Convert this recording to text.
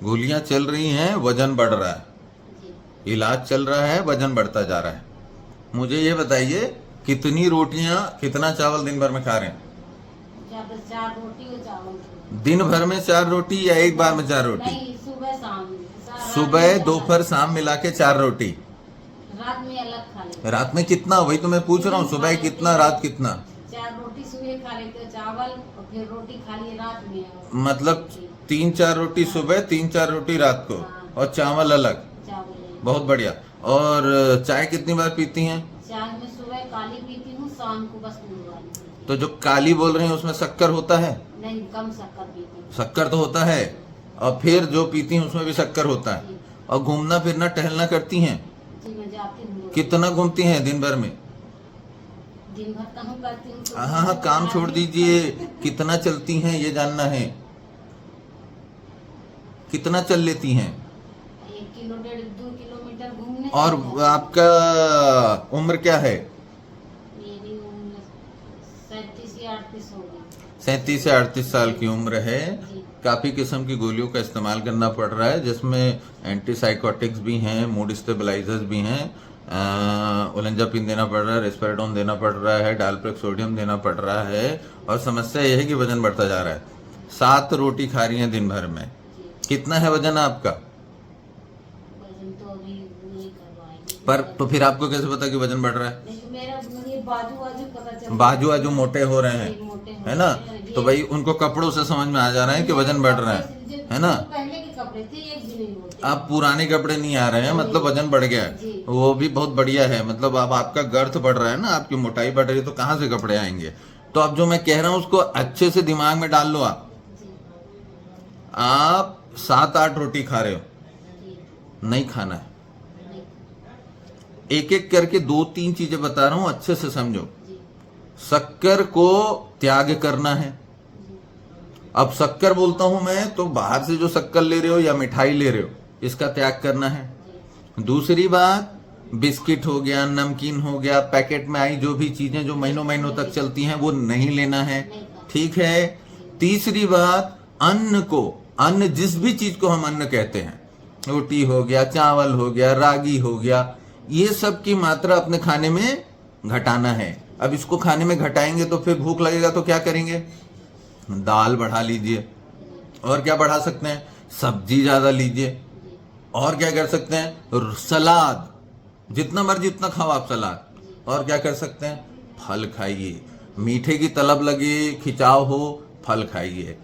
गोलियां चल रही हैं, वजन बढ़ रहा है, इलाज चल रहा है, वजन बढ़ता जा रहा है। मुझे ये बताइए, कितनी रोटियां, कितना चावल दिन भर में खा रहे हैं? बस 4 रोटी और चावल। दिन भर में 4 रोटी या एक बार में 4 रोटी? नहीं, सुबह शाम। सुबह दोपहर शाम मिला के 4 रोटी। रात में अलग खा लेते। रात में कितना? वही तो मैं पूछ रहा हूँ, सुबह कितना, रात कितना? 4 रोटी सुबह खा लेते हो चावल, और फिर रोटी खा लिए रात में। मतलब 3-4 रोटी सुबह, 3-4 रोटी रात को, और चावल अलग। चावल बहुत बढ़िया। और चाय कितनी बार पीती हैं? चाय में सुबह काली पीती हूँ, शाम को बस दूध वाली। तो जो काली बोल रहे हैं उसमें शक्कर होता है? नहीं, कम शक्कर पीती हूँ। शक्कर तो होता है। और फिर जो पीती हैं उसमें भी शक्कर होता है। और घूमना फिरना टहलना करती हैं? जी, मैं जाती हूँ। कितना घूमती हैं दिन भर में? दिन भर काम करती हूँ। हाँ हाँ, काम छोड़ दीजिए, कितना चलती हैं ये जानना है। कितना चल लेती हैं? 1 किलो 1.5-2 किलोमीटर घूमने। और आपका उम्र क्या है? मेरी उम्र 37 या 38 होगी। 37 से 38 साल की उम्र है। जी। काफ़ी किस्म की गोलियों का इस्तेमाल करना पड़ रहा है, जिसमें एंटीसाइकोटिक्स भी हैं, मूड स्टेबलाइजर्स भी हैं, ओलेंजापिन देना पड़ रहा है, रिस्पेराडोन देना पड़ रहा है, डालप्रेक्सोडियम देना पड़ रहा है। और समस्या यह है कि वजन बढ़ता जा रहा है। 7 रोटी खा रही हैं दिन भर में। जी। कितना है वजन आपका? वजन तो अभी नहीं करवाएंगे। पर तो फिर आपको कैसे पता कि वजन बढ़ रहा है? नहीं, तो मेरा ये बाजू पता चल। बाजू मोटे हो रहे हैं, मोटे हो है ना? रहे हैं। तो भाई उनको कपड़ों से समझ में आ जा रहा है कि वजन बढ़ रहा है ना? पहले के कपड़े थे, एक भी नहीं होते। अब पुराने कपड़े नहीं आ रहे हैं, मतलब वजन बढ़ गया है। जी। वो भी बहुत बढ़िया है, मतलब अब आपका गर्थ बढ़ रहा है ना, आपकी मोटाई बढ़ रही है, तो कहाँ से कपड़े आएंगे? तो अब जो मैं कह रहा हूँ उसको अच्छे से दिमाग में डाल लो। जी। आप 7-8 रोटी खा रहे हो, जी। नहीं खाना है। नहीं। एक एक करके 2-3 चीजें बता रहा हूँ, अच्छे से समझो। जी। शक्कर को त्याग करना है। जी। अब शक्कर बोलता हूं मैं, तो बाहर से जो शक्कर ले रहे हो या मिठाई ले रहे हो, इसका त्याग करना है। जी। दूसरी बात, बिस्किट हो गया, नमकीन हो गया, पैकेट में आई जो भी चीजें जो महीनों महीनों तक चलती हैं, वो नहीं लेना है। ठीक है। तीसरी बात, अन्न को, अन्न जिस भी चीज को हम अन्न कहते हैं, रोटी हो गया, चावल हो गया, रागी हो गया, ये सब की मात्रा अपने खाने में घटाना है। अब इसको खाने में घटाएंगे तो फिर भूख लगेगा तो क्या करेंगे? दाल बढ़ा लीजिए। और क्या बढ़ा सकते हैं? सब्जी ज्यादा लीजिए। और क्या कर सकते हैं? सलाद, जितना मर्जी उतना खाओ आप सलाद। और क्या कर सकते हैं? फल खाइए। मीठे की तलब लगे, खिंचाव हो, फल खाइए।